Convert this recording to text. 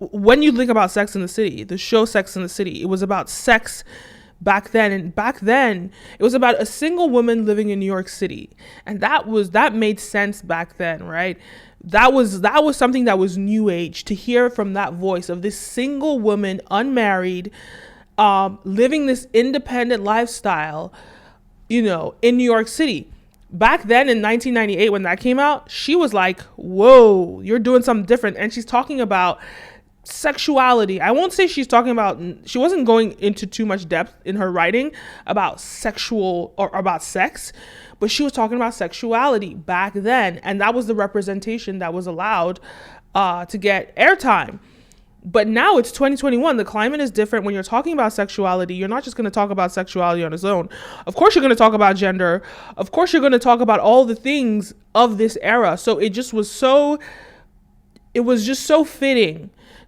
when you think about Sex in the City, the show Sex in the City, it was about sex back then. And back then it was about a single woman living in New York City. And that made sense back then, right? That was something that was new age, to hear from that voice of this single woman, unmarried, living this independent lifestyle, in New York City. Back then in 1998, when that came out, she was like, whoa, you're doing something different. And she's talking about sexuality. I won't say she wasn't going into too much depth in her writing about sexual or about sex, but she was talking about sexuality back then. And that was the representation that was allowed to get airtime. But now it's 2021. The climate is different. When you're talking about sexuality, you're not just going to talk about sexuality on its own. Of course, you're going to talk about gender. Of course, you're going to talk about all the things of this era. So it was just so fitting